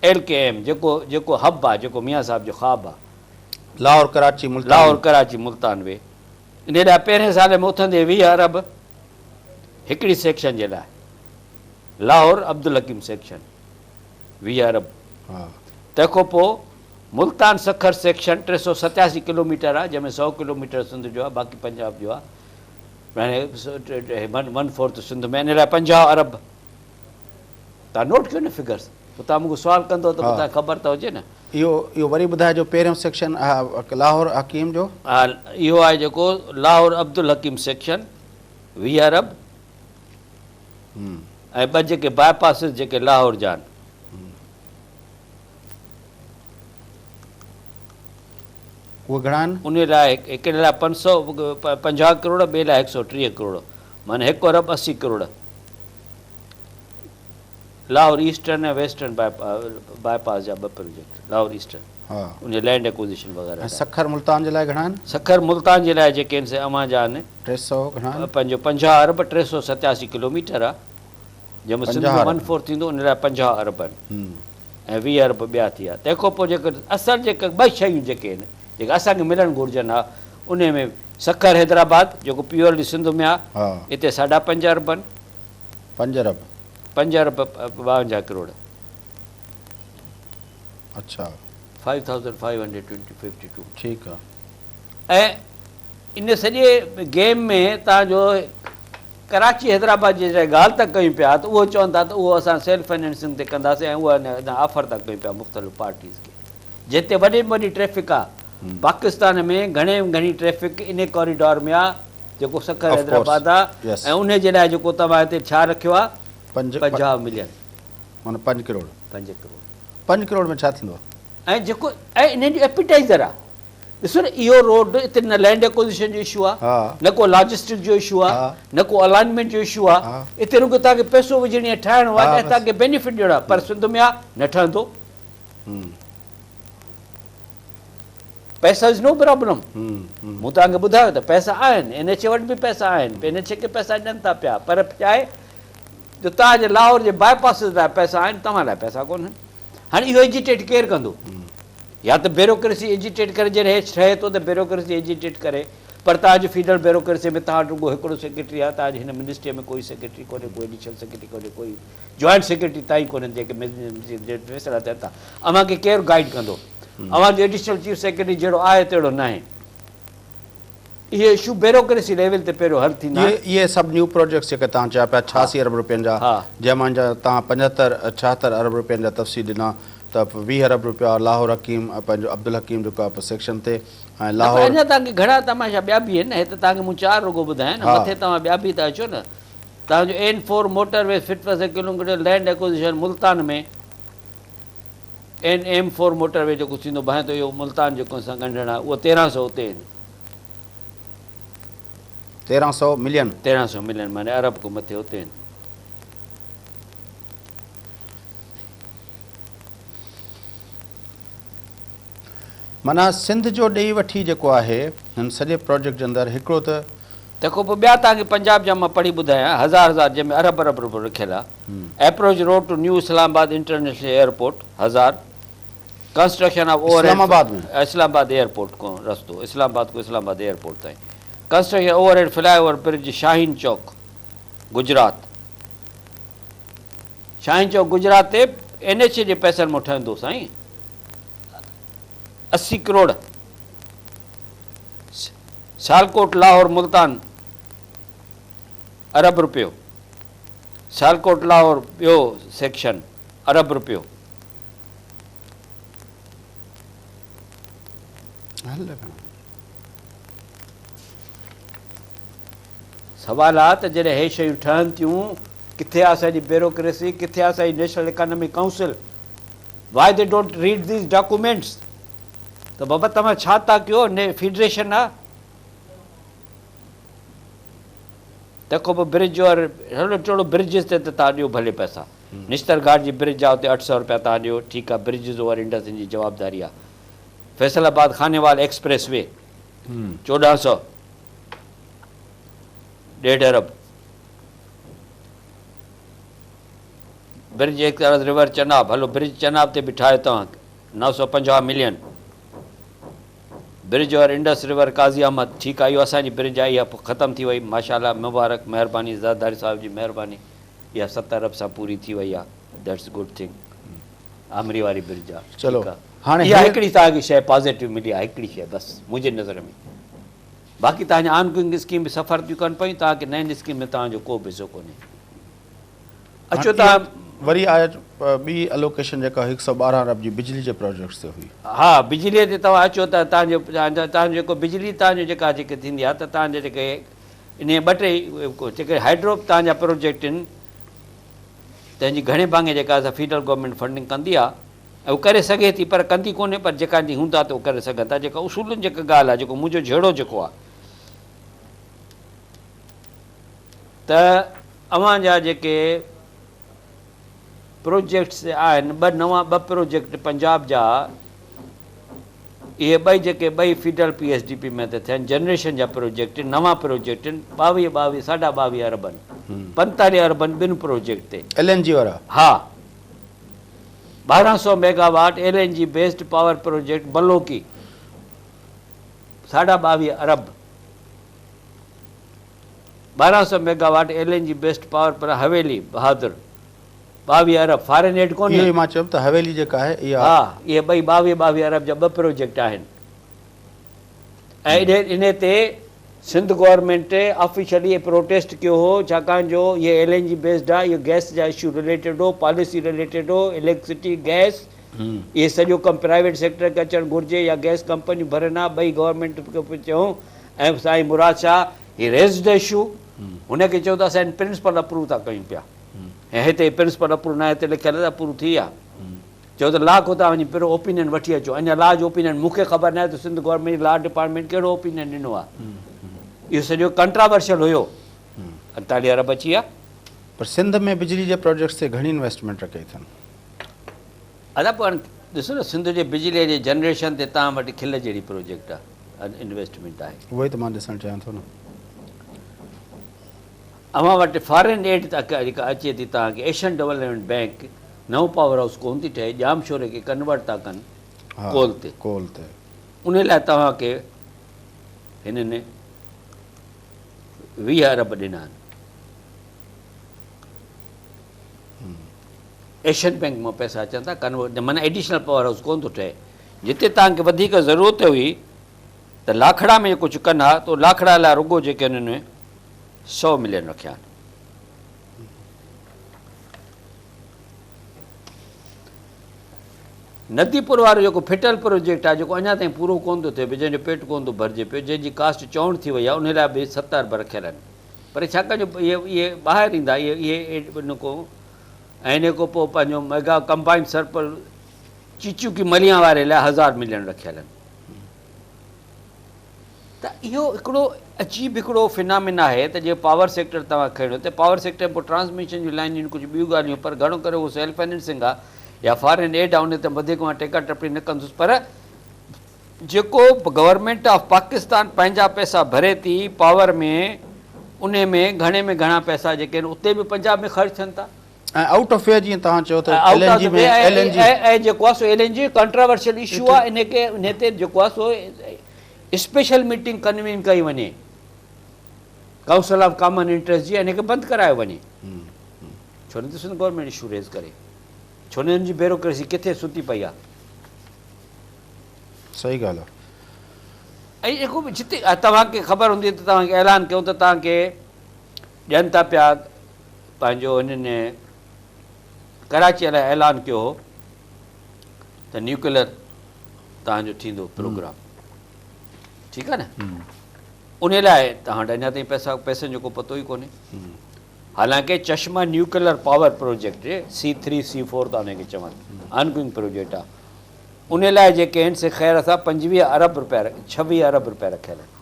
LKM जेको हब आहे, जेको मियां साहिब जो ख़्वाबु आहे, लाहौर कराची मुल्तान वे, इन लाइ पहिरें साल में उथंदे 20 अरब हिकिड़ी सेक्शन जे लाइ, लाहौर अब्दुल हकीम सेक्शन 20 अरब। तंहिंखां पोइ मुल्तान सखर सेक्शन 387 किलोमीटर आहे जंहिंमें 100 किलोमीटर सिंध जो आहे, बाक़ी पंजाब जो आहे। 1/4 सिंध में, इन लाइ 50 अरब। तव्हां नोट कयो न फिगर्स, पोइ तव्हां मूंखे सुवाल कंदो त तव्हांखे ख़बर त हुजे न। इहो वरी ॿुधाइजो पहिरियों सेक्शन लाहौर हकीम जो। हा, इहो आहे जेको लाहौर अब्दुल हकीम सेक्शन 20 अरब ऐं ॿ जेके बाईपासिस जेके लाहौर जा आहिनि उहे घणा आहिनि? उन लाइ हिकिड़े लाइ 550 करोड़, ॿिए लाइ 130 करोड़, माना 1 अरब 80 करोड़। लाहौर ईस्टर्न ऐं वेस्टर्न बाईपास जा 2 प्रोजेक्ट लाहौर ईस्टर्न हा उन लैंड एक्विजिशन वग़ैरह सखर मुल्तान जे लाइ घणा आहिनि सखर मुल्तान जे लाइ जेके आहिनि से अवां जा आहिनि 300 घणा आहिनि पंहिंजो 50 अरब 387 किलोमीटर आहे जंहिंमें सिंध 1/4 थींदो उन लाइ 50 अरब आहिनि ऐं 20 अरब ॿिया थी विया तंहिंखां पोइ जेके असल जेके 2 शयूं जेके आहिनि जेके असांखे मिलणु घुरिजनि आहे उन में सखर हैदराबाद जेको प्योरली सिंध में आहे हिते 5.5 अरब आहिनि 5 अरब 5 अरब 52 करोड़ अच्छा 5552 ठीकु आहे ऐं इन सॼे गेम में तव्हांजो कराची हैदराबाद जी जॾहिं ॻाल्हि था कयूं पिया त उहो चवनि था त उहो असां सेल्फ फाइनेंसिंग ते कंदासीं ऐं उहा ऑफर था कयूं पिया मुख़्तलिफ़ पार्टीज़ खे जिते वॾे में वॾी ट्रैफ़िक आहे पाकिस्तान में घणे में घणी ट्रैफ़िक इन कॉरिडोर में आहे जेको सखर हैदराबाद आहे ऐं उन जे लाइ जेको तव्हां हिते छा रखियो आहे 50 मिलियन माना 5 करोड़ 5 करोड़ में छा थींदो ऐं जेको ऐं इन्हनि जो एपिटाइज़र आहे ॾिसो न इहो रोड हिते न लैंड एक्विजिशन जो इशू आहे न को लॉजिस्टिक जो इशू आहे न को अलाइनमेंट जो इशू आहे हिते रुॻो तव्हांखे पैसो विझणी आहे ठाहिणो आहे ऐं तव्हांखे बेनिफिट ॾियणो आहे पर सिंध में आहे न ठहंदो पैसा इज़ नो प्रॉब्लम मूं तव्हांखे ॿुधायो त पैसा आहिनि NH वटि बि पैसा आहिनि NH खे पैसा ॾियनि था पिया पर छा आहे जो तव्हांजे लाहौर जे बाईपास लाइ पैसा आहिनि तव्हां लाइ पैसा कोन्हनि हाणे इहो एजिटेट केरु कंदो या त ब्यूरोक्रेसी एजिटेट करे जॾहिं हेठि ठहे थो त ब्यूरोक्रेसी एजिटेट करे पर तव्हांजो फीडरल ब्यूरोक्रेसी में तव्हां रुॻो हिकिड़ो सेक्रेटरी आहे तव्हांजे हिन मिनिस्ट्रीअ में कोई सेक्रेटरी कोन्हे कोई एडिशनल सेक्रेटरी कोन्हे कोई जॉइंट सेक्रेटरी ताईं कोन्हनि जेके फैसला थियनि था अव्हांखे केरु गाइड कंदो अव्हांजो एडिशनल चीफ सेक्रेटरी जहिड़ो आहे तहिड़ो न आहे इहे इशू ब्यूरोक्रेसी लेवल ते पहिरियों हल थींदा इहे सभु न्यू प्रोजेक्ट्स जेके तव्हां चया पिया 86 अरब रुपयनि जा जंहिंमां जा तव्हां 75-76 अरब रुपयनि जा तफ़सील ॾिना त 20 अरब रुपया लाहौर हकीम पंहिंजो अब्दुल हकीम जेको आहे सेक्शन ते ऐं लाहौर अञा तव्हांखे घणा तमाशा ॿिया बि आहिनि न हिते तव्हांखे मूं 4 रुॻो ॿुधाया न मथे तव्हां ॿिया बि था अचो न तव्हांजो N4 मोटरवे फिट पर किलोमीटर लैंड एक्विजिशन मुल्तान में M4 मोटरवे जेको थींदो भाए थो इहो मुल्तान जेको असां ॻंढण आहे उहो 1300 उते आहिनि 1300 मिलियन माने अरब खां मथे उते आहिनि माना सिंध जो ॾेई वठी जेको आहे हिन सॼे प्रोजेक्ट जे अंदरि हिकिड़ो त तंहिंखां पोइ ॿिया तव्हांखे पंजाब जा मां पढ़ी ॿुधायां 1000 जंहिंमें अरब रुपयो लिखियलु आहे approach road to new Islamabad international airport 1000 construction of over Islamabad airport खां रस्तो इस्लामाबाद एयरपोर्ट ताईं construction overhead flyover bridge Shaheen Chowk Gujrat ते NH जे पैसनि मां ठहंदो साईं 80 करोड़ सालकोट लाहौर मुल्तान अरब रुपयो सालकोट लाहौर ॿियो सेक्शन अरब रुपयो सवाल आहे त जॾहिं हे शयूं ठहनि थियूं किथे आहे असांजी ब्यूरोक्रेसी किथे आहे असांजी national economic council why they don't read these documents त बाबा तव्हां छा था कयो फेडरेशन आहे तंहिंखां पोइ ब्रिज और हेॾो चोड़ो ब्रिजिस ते त तव्हां ॾियो भले पैसा निश्तर घाट जी ब्रिज आहे उते 800 रुपया तव्हां ॾियो ठीकु आहे ब्रिजिस ओवर इंडस जी जवाबदारी आहे फैसलाबाद खानेवाल एक्सप्रेस वे 1400 1.5 अरब ब्रिज एक रिवर चनाब हलो ब्रिज चनाब ते बि ठाहियो तव्हां 950 मिलियन ब्रिज और इंडस रिवर काज़ी अहमद ठीकु आहे इहो असांजी ब्रिज आहे इहा ख़तमु थी वई माशाल्लाह मुबारक महिरबानी ज़ादारी साहिब जी महिरबानी इहा 7 अरब सां पूरी थी वई आहे दैट्स गुड थिंग आमरी वारी ब्रिज आहे चलो हाणे इहा हिकिड़ी तव्हांखे शइ पॉज़िटिव मिली आहे हिकिड़ी शइ बसि मुंहिंजे नज़र में बाक़ी तव्हांजी ऑनगोइंग स्कीम बि सफ़र थियूं कनि पियूं तव्हांखे नईं स्कीम में तव्हांजो को बि हिसो कोन्हे अचो तव्हां वरी आहे ॿी अलोकेशन जेका 112 अरब जी बिजली जे प्रोजेक्ट्स ते हुई हा बिजलीअ ते तव्हां अचो त तव्हांजो जेको बिजली तव्हांजो जेके थींदी आहे त तव्हांजे जेके इन 2-3 जेके हाइड्रो तव्हांजा प्रोजेक्ट आहिनि तंहिंजी घणे भाङे जेका असां फेडरल गवर्नमेंट फंडिंग कंदी आहे ऐं उहो करे सघे थी पर कंदी कोन्हे पर जेका हूंदा त उहो करे सघनि था जेका उसूलनि जेका ॻाल्हि आहे जेको मुंहिंजो जहिड़ो जेको आहे त अव्हां जा जेके प्रोजेक्ट्स आहिनि, 2 प्रोजेक्ट पंजाब जा, इहे 2 जेके 2 फीडर PSDP में था थियनि, जनरेशन जा प्रोजेक्ट, नवां प्रोजेक्ट आहिनि, 22 साढा 22 अरबनि, 45 अरबनि 2 प्रोजेक्ट ते LNG वारा। हा, 1200 megawatt LNG based power project Balloki, साढा 22 अरब, 1200 मेगावाट LNG बेस्ड पावर पर हवेली बहादुर 22 अरब, फॉरेन एड कोन्हे। इहो ई मां चयुमि त हवेली जेका आहे इहा, हा, इहे 22 अरब जा 2 प्रोजेक्ट आहिनि। ऐं इन ते सिंध गवर्नमेंट ऑफिशियली प्रोटेस्ट कयो हो, छाकाणि जो इहे LNG बेस्ड आहे, इहो गैस जा इशू रिलेटेड हो, पॉलिसी रिलेटेड हो, इलेक्ट्रिसिटी गैस, इहे सॼो कमु प्राइवेट सेक्टर खे अचणु घुरिजे या गैस कंपनियूं भरनि हा, 2 गवर्नमेंट खे चयूं। ऐं साईं मुराद शाह ही रेज़्ड इशू, हुनखे चयो त असां प्रिंसिपल अप्रूव था कयूं पिया, ऐं हिते प्रिंसिपल अप्रूव न आहे, हिते लिखियल आहे अप्रूव थी आहे। चयो त लॉ को था वञी पहिरियों ओपिनियन वठी अचो, अञा लॉ जो ओपिनियन मूंखे ख़बर न आहे त सिंध गवर्नमेंट लॉ डिपार्टमेंट कहिड़ो ओपिनियन ॾिनो आहे। इहो सॼो कंट्रावर्शियल हुयो, 48 अरब अची विया। पर सिंध में बिजली जे प्रोजेक्ट्स ते घणी इन्वेस्टमेंट कई अथनि। अदा पोइ ॾिसो न, सिंध जे बिजलीअ जे जनरेशन ते तव्हां वटि खिल जहिड़ी प्रोजेक्ट आहे, इन्वेस्टमेंट आहे, उहो ई त मां ॾिसणु चाहियां थो न। अव्हां वटि फॉरेन एड जेका अचे थी तव्हांखे, एशियन डेवलपमेंट बैंक नओं पावर हाउस कोन थी ठहे, जाम शोरे खे कन्वर्ट था कनि कोल ते, उन लाइ तव्हांखे हिननि 20 अरब ॾिना आहिनि। एशियन बैंक मां पैसा अचनि था कन्वर्ट, माना एडिशनल पावर हाउस कोन थो ठहे। जिते तव्हांखे वधीक ज़रूरत हुई त लाखड़ा में कुझु कनि हा, त लाखड़ा लाइ रुगो जेके हुननि 100 मिलियन रखिया आहिनि। नदीपुर वारो जेको फिटल प्रोजेक्ट आहे, जेको अञा ताईं पूरो कोन थो थिए, जंहिंजो पेट कोन थो भरिजे पियो, जंहिंजी कास्ट 64 थी वई आहे, उन लाइ बि 70 अरब रखियल आहिनि। पर छाकाणि जो इहे ॿाहिरि ईंदा, इहे इन को, ऐं इन खां पोइ पंहिंजो मेगा कंबाइंड सर्कल चीचू की मलिया वारे लाइ 1000 मिलियन रखियल आहिनि। त इहो हिकिड़ो अजीब हिकिड़ो फिनामिना आहे त जीअं पावर सेक्टर तव्हां खणो त पावर सेक्टर पोइ ट्रांसमिशन जूं लाइनियूं कुझु ॿियूं ॻाल्हियूं, पर घणो करे उहो सेल्फ फाइनेंसिंग आहे या फॉरेन एड आहे, उन ते वधीक मां टेका टपड़ी न कंदुसि। पर जेको गवर्नमेंट ऑफ पाकिस्तान पंहिंजा पैसा भरे थी पावर में, उन में घणे में घणा पैसा जेके आहिनि उते बि पंजाब में ख़र्च थियनि था। ऐं आउट ऑफ वे जीअं तव्हां चयो त LNG में ऐं जेको आहे सो LNG कंट्रावर्शियल इशू आहे, इनखे इन ते जेको आहे सो स्पेशल मीटिंग कन्वीन कई वञे, काउंसिल ऑफ कॉमन इंट्रस्ट जी, इनखे बंदि करायो वञे। छो न त सिंध गवर्नमेंट इशू रेज़ करे, छो न हिननि जी ब्यूरोक्रेसी किथे सुती पई आहे। सही ॻाल्हि आहे। ऐं जेको बि जिते तव्हांखे ख़बर हूंदी त तव्हांखे ऐलान कयूं त तव्हांखे ॾियनि था पिया, पंहिंजो हिननि कराचीअ लाइ ऐलान कयो हो त न्यूक्लियर तव्हांजो थींदो प्रोग्राम, ठीकु आहे न, उन लाइ तव्हां वटि अञा ताईं पैसनि जो को पतो ई कोन्हे। हालांकि चश्मा nuclear power project C3 C4 था हुनखे चवनि, ऑनगोइंग प्रोजेक्ट आहे, उन लाइ जेके आहिनि से ख़ैर असां 25 अरब रुपया 26 अरब रुपया रखियल आहिनि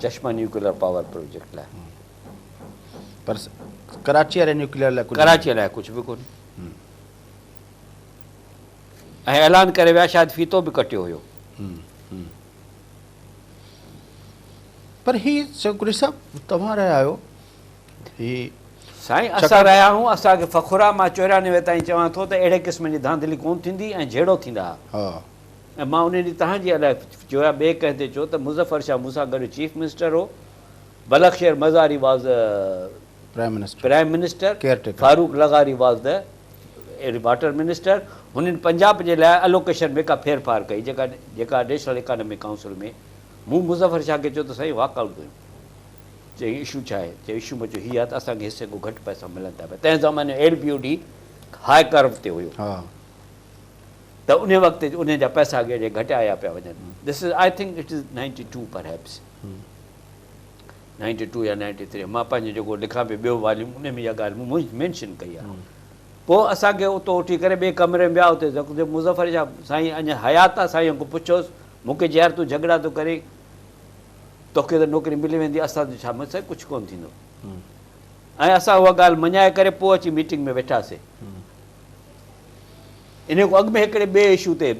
चश्मा न्यूक्लियर पावर प्रोजेक्ट लाइ। पर कराची वारे न्यूक्लियर लाइ कराचीअ लाइ कुझु बि कोन्हे। ऐं ऐलान करे विया, शायदि फीतो बि कटियो हुयो। पर ही चौकरी साहब तव्हां रहिया आहियो, ही साईं असां रहिया आहियूं, असांखे फ़खुर आहे। मां 94 ताईं चवां थो त अहिड़े क़िस्म जी धांधली कोन थींदी ऐं जहिड़ो थींदा। ऐं मां उन ॾींहुं तव्हांजी अलाए चयो आहे, ॿिए कंहिं ते चयो त मुज़फ़र शाह मूंसां गॾु चीफ मिनिस्टर हो, Balakh Sher Mazari was prime minister, Farooq लगारी वॉज़ द वाटर मिनिस्टर। हुननि पंजाब जे लाइ अलोकेशन में का फेरफार कई, जेका नेशनल इकॉनॉमिक काउंसिल में। मूं मुज़फ़र शाह खे चयो त साईं वाकआउट कयूं। चई इशू छा आहे? चई इशू मुंहिंजो हीअ आहे त असांखे हिसे को घटि पैसा मिलनि था पिया। तंहिं ज़माने LBOD हाई कर्व ते हुयो, त उन वक़्तु उन जा पैसा अॻे घटिया पिया वञनि। This is I think it is 92 perhaps 92 या 93। मां पंहिंजो जेको लिखां पियो ॿियो वॉल्यूम, उन में इहा ॻाल्हि मूं मेंशन कई आहे। पोइ असांखे उतो उथी करे ॿिए कमरे में विया, उते मुज़फ़र शाह साईं अञा हयात आहे, साईं खां पुछोसि, मूंखे यार तूं झगड़ा थो करे, तोखे त नौकिरी मिली वेंदी, असां त छा मूंसां कुझु कोन्ह थींदो। ऐं असां उहा ॻाल्हि मञाए करे पोइ अची मीटिंग में वेठासीं। इन खां अॻु में हिकिड़े ॿिए इशू ते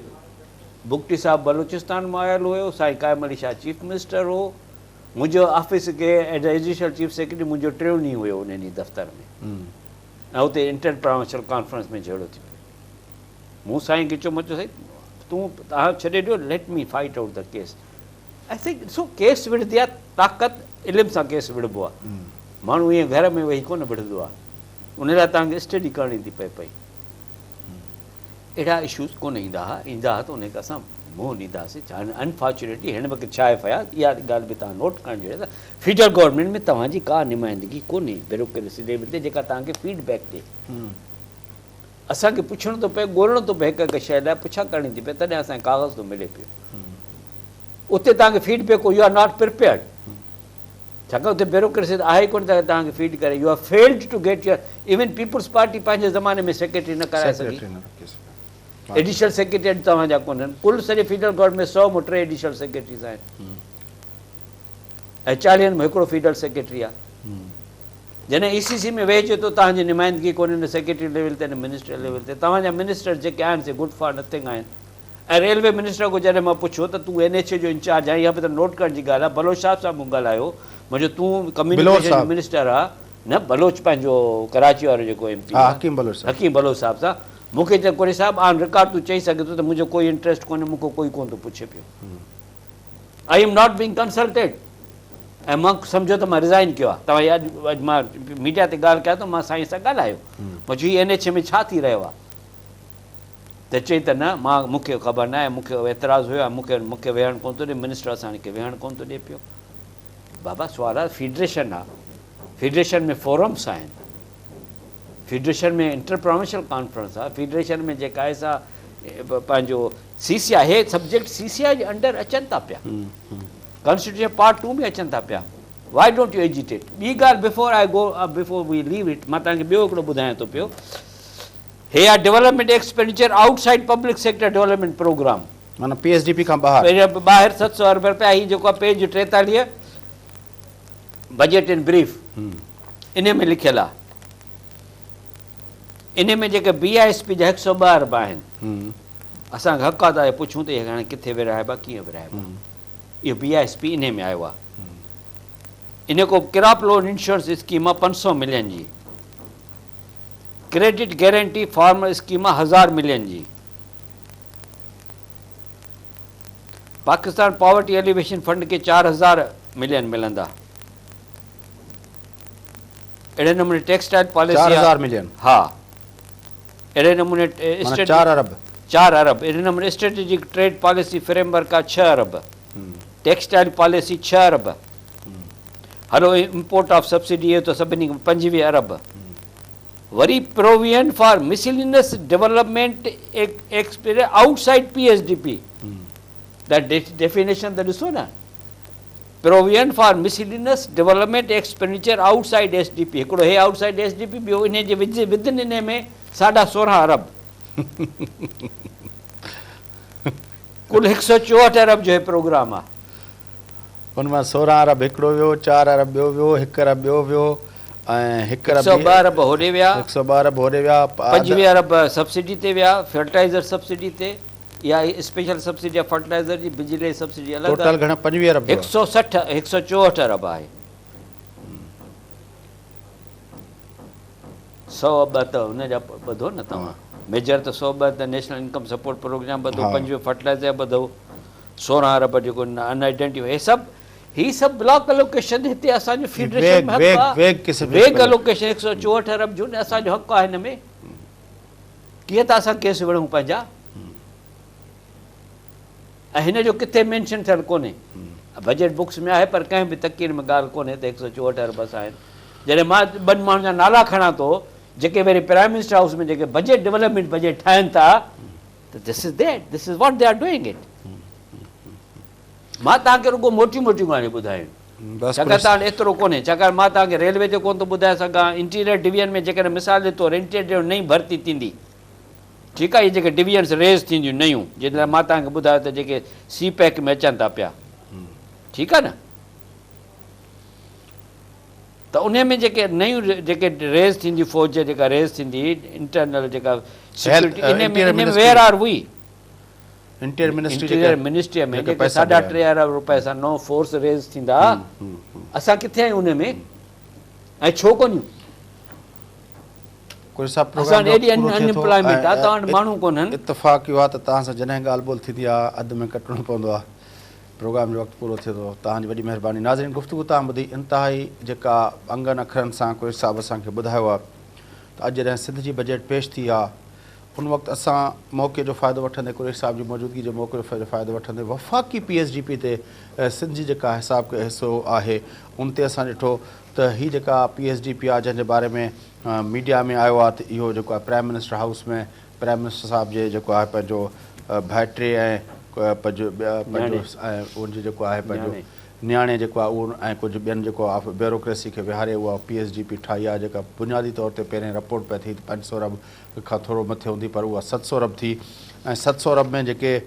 बुगटी साहिबु बलूचिस्तान मां आयल हुयो, साईं कायम अली शाह चीफ मिनिस्टर हो, मुंहिंजो ऑफिस खे एज एडिशनल चीफ सेक्रेटरी मुंहिंजो टियों ॾींहुं हुयो उन ॾींहुं दफ़्तर में, ऐं हुते इंटर प्रोविंशियल कॉन्फ्रेंस में जहिड़ो थी पियो। मूं साईं खे चयो, मां चयो साईं तूं तव्हां छॾे ॾियो, let me fight out the case. I think ॾिसो केस विढ़ंदी आहे, ताक़त इल्म सां केस विढ़बो आहे, माण्हू ईअं घर में वेही कोन विढ़ंदो आहे, उन लाइ तव्हांखे स्टडी करणी थी पए पई। अहिड़ा इशूज़ कोन ईंदा हुआ त उनखे असां मुंहुं ॾींदासीं। अनफॉर्चुनेटली हिन वक़्तु छा आहे फ़याज़, इहा ॻाल्हि बि तव्हां नोट करणु जहिड़ी फेडरल गवर्नमेंट में तव्हांजी का नुमाइंदगी कोन्हे ब्यूरोक्रेसी लेवल ते जेका तव्हांखे फीडबैक ॾिए। असांखे पुछणो थो पए, ॻोल्हणो थो पए, हिकु हिकु शइ लाइ पुछा करणी थी पए, तॾहिं असांखे काग़ज़ थो मिले पियो। उते तव्हांखे फीडबैक हो, यू आर नॉट प्रिपेयर्ड, छाकाणि उते ब्यूरोक्रेसी आहे कोन तव्हांखे फीड करे। You are failed to get your, even Peoples Party पंहिंजे ज़माने में सेक्रेटरी न कराए सघी, एडिशनल सेक्रेटरी तव्हांजा कोन्हनि। कुल सॼे फेडरल गवर्नमेंट में 100 में 3 एडिशनल सेक्रेटरीज़ आहिनि, ऐं 40 में हिकिड़ो फेडरल सेक्रेटरी आहे। जॾहिं ECC में वेहिजे थो, तव्हांजी नुमाइंदगी कोन्हे न सेक्रेटरी लेवल ते न मिनिस्टर लेवल ते, तव्हांजा मिनिस्टर जेके आहिनि से गुड फॉर नथिंग आहिनि। ऐं रेलवे मिनिस्टर को जॾहिं मां पुछियो त तूं NHA जो इंचार्ज आहे, इहा बि त नोट करण जी ॻाल्हि आहे, बलोच साहिब सां मूं ॻाल्हायो, मुंहिंजो तूं कम्युनिकेशन जो मिनिस्टर आहे न, बलोच पंहिंजो कराची वारो जेको MP हकीम बलोच साहिब सां, मूंखे चयो कोरी साहिबु ऑन रिकॉर्ड तूं चई सघे थो त मुंहिंजो कोई इंट्रस्ट कोन्हे, मूंखे कोई कोन थो पुछे पियो, I am not being consulted, ऐं मां सम्झो त मां रिज़ाइन कयो आहे। तव्हां अॼु मां मीडिया ते ॻाल्हि कयां थो, मां साईं सां ॻाल्हायो, मां चयो हीअ NHA में छा थी रहियो आहे, त चई त न मूंखे ख़बर न आहे, मूंखे एतिराज़ु हुयो, मूंखे वेहणु कोन थो ॾिए, मिनिस्टर असांखे वेहणु कोन थो ॾिए पियो। बाबा सुवाल आहे, फेडरेशन आहे, फेडरेशन में फोरम्स आहिनि, फेडरेशन में इंटर प्रोविंशियल कॉन्फ्रेंस आहे, फेडरेशन में जेका आहे सा पंहिंजो CCI, हे सब्जेक्ट CCI जे अंडर अचनि था पिया, कॉन्स्टिट्यूशन पार्ट 2 में अचनि था पिया। Why don't U agitate? ॿी ॻाल्हि बिफोर वी लीव इट, मां तव्हांखे ॿियो हिकिड़ो ॿुधायां थो पियो, हे आहे development expenditure outside public sector development programme, माना PSDP खां ॿाहिरि 700 अरब रुपया। ही जेको आहे पेज 43 बजट इन ब्रीफ, इन में लिखियलु आहे, इन में जेके BISP जा 102 अरब आहिनि, असांखे हक़ आहे त पुछूं त हाणे किथे विराइबा, कीअं विराइबा, इहो BISP इन में आयो आहे। इन को क्रॉप लोन इंश्योरेंस स्कीम आहे 500 मिलियन जी, क्रेडिट गारंटी फार्मर स्कीम आहे 1000 मिलियन जी, पाकिस्तान पॉवर्टी एलिवेशन फंड के 4000 मिलियन मिलंदा। अहिड़े नमूने टेक्सटाइल पॉलिसी 4000 मिलियन, हा, अहिड़े नमूने 4 अरब, अहिड़े नमूने स्ट्रेटेजिक ट्रेड पॉलिसी फ्रेमवर्क आहे 6 अरब, टेक्सटाइल पॉलिसी 6 अरब, हलो इम्पोर्ट ऑफ सब्सिडी तो सभिनी 25 अरब, वरी provision for miscellaneous development outside PSDP, definition त ॾिसो न, provision for miscellaneous development expenditure outside SDP, हिकिड़ो हे आउटसाइड SDP, ॿियो इन जे विदिन इन में 16.5 अरब, कुल 164 अरब जो प्रोग्राम आहे। हुनमां 16 अरब हिकिड़ो वियो, 4 अरब ॿियो वियो, 1 अरब ॿियो वियो, ऐं 102 अरब होॾे विया, 102 अरब होॾे विया, 25 अरब सब्सिडी ते विया, फर्टिलाइज़र सब्सिडी ते, या स्पेशल सब्सिडी आहे फर्टिलाइज़र जी, बिजली सब्सिडी अलॻि, टोटल घणा 25 अरब, 164 अरब आहे। 102 त हुनजा ॿधो न तव्हां, मेजर त 102 त नेशनल इनकम सपोर्ट प्रोग्राम ॿधो, 25 फर्टिलाइज़र ॿधो, 16 अरब जेको अनआइडेंटिफाइड, ही सभु ब्लॉक अलोकेशन हिते असांजो फेडरेशन में वेग अलोकेशन 164 अरब जो असांजो हक़ आहे। हिन में कीअं था असां केस विढ़ूं पंहिंजा, ऐं हिन जो किथे मेंशन थियलु कोन्हे, बजट बुक्स में आहे पर कंहिं बि तकीर में ॻाल्हि कोन्हे त 164 अरब आहिनि। जॾहिं मां 2 माण्हुनि जा नाला खणां थो जेके वरी प्राइम मिनिस्टर हाउस में जेके बजट डेवलपमेंट बजट ठाहिनि था, त this is what they are doing it. मां तव्हांखे रुगो मोटियूं ॻाल्हियूं ॿुधायूं, छाकाणि तव्हां एतिरो कोन्हे, छाकाणि मां तव्हांखे रेलवे ते कोन थो ॿुधाए सघां, इंटीरियर डिवीजन में जेकॾहिं मिसाल ॾिठो इंटीरियर नई भर्ती थींदी, ठीकु आहे, इहे जेके डिवीजन्स रेज़ थींदियूं नयूं, जंहिं लाइ मां तव्हांखे ॿुधायो त जेके CPEC में अचनि था पिया, ठीकु आहे न, त उन में जेके नयूं जेके रेस थींदी फ़ौज जेका रेस थींदी इंटरनल जेका सिक्योरिटी इन में where are we interior ministry में जेके 3.5 अरब रुपए सां नओं फोर्स रेस थींदा असां किथे आहियूं उन में ऐं छो कोन्हियूं असां एॾी अनएम्प्लॉयमेंट आहे तव्हां वटि माण्हू कोन्हनि इतफ़ाक़ इहो आहे त तव्हां सां जॾहिं ॻाल्हि ॿोल थींदी आहे अधु में कटिणो पवंदो आहे प्रोग्राम जो वक़्तु पूरो थिए थो तव्हांजी वॾी महिरबानी नाज़रीन गुफ़्तगू तव्हां ॿुधी इंतिहाई जेका अंगनि अखरनि सां कोई हिसाब असांखे ॿुधायो आहे त अॼु जॾहिं सिंध जी बजट पेश थी आहे उन वक़्तु असां मौक़े जो फ़ाइदो वठंदे कुरेश साहिब जी मौजूदगी जो मौक़े जो फ़ाइदो वठंदे वफ़ाक़ी PSDP ते सिंध जी जेका हिसो आहे उन ते असां ॾिठो त हीअ जेका PSDP आहे जंहिंजे बारे में मीडिया में आयो आहे त इहो जेको आहे प्राइम मिनिस्टर हाउस में प्राइम मिनिस्टर साहिब जे जेको आहे पंहिंजो भाइटे ऐं पंहिंजो ऐं उनजो जेको आहे पंहिंजो नियाणे जेको आहे उहो ऐं कुझु ॿियनि जेको आहे ब्यूरोक्रेसी खे विहारे उहा PSDP ठाही आहे जेका बुनियादी तौर ते पहिरें रिपोर्ट पई थी 500 अरब खां थोरो मथे हूंदी पर उहा 700 अरब थी ऐं 700 अरब में जेके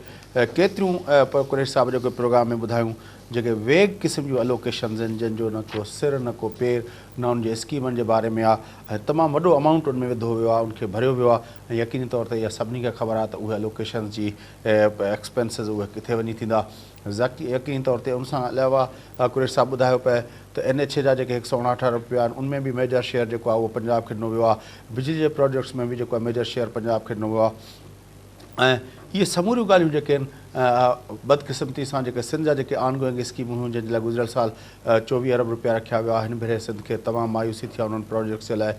केतिरियूं कुरेश साहिब जेके प्रोग्राम में ॿुधायूं जेके वेग क़िस्म जूं अलोकेशन्स आहिनि जंहिंजो न को सिर न को पेर न उनजे स्कीमनि जे बारे में आहे ऐं तमामु वॾो अमाउंट उन में विधो वियो आहे उनखे भरियो वियो आहे ऐं यकीनी तौर ते इहा सभिनी खे ख़बर आहे त उहे अलोकेशन्स जी एक्सपेंसिस उहे किथे वञी थींदा यकीनी तौर ते उन सां अलावा कुरेश साहिबु ॿुधायो पिए त NH जा जेके 159 रुपया आहिनि उनमें बि मेजर शेयर जेको आहे उहो पंजाब खे ॾिनो वियो आहे बिजली जे प्रोजेक्ट्स में बि जेको आहे मेजर शेयर पंजाब खे ॾिनो वियो आहे ऐं इहे समूरियूं ॻाल्हियूं जेके आहिनि बदकिस्मती सां जेके सिंध जा जेके ऑनगोइंग स्कीमूं हुयूं जंहिंजे लाइ गुज़िरियल साल 24 अरब रुपया रखिया विया हिन भेरे सिंध खे तमामु मायूसी थी आहे उन्हनि प्रोजेक्ट्स जे लाइ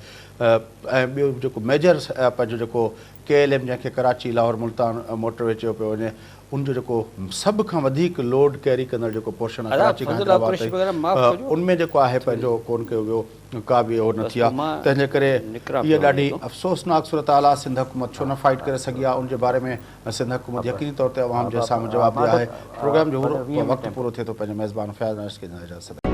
ऐं ॿियो जेको मेजर पंहिंजो जेको KLM जंहिंखे कराची लाहौर मुल्तान मोटरवे चयो पियो वञे उनजो जेको सभ खां वधीक लोड कैरी कंदड़ जेको पोर्शन आहे कराची खां हैदराबाद उनमें जेको आहे पंहिंजो कोन कयो वियो का बि उहो न थी आहे तंहिंजे करे इहा ॾाढी अफ़सोसनाक सूरत हाल आहे सिंध हुकूमत छो न फाइट करे सघी आहे उनजे बारे में सिंध हुकूमत यकीनी तौर ते अवाम जे साम्हूं जवाबु ॾिया आहे प्रोग्राम जो वक़्तु पूरो थिए थो पंहिंजे मेज़बान फयाज़ नाज़ खे इजाज़त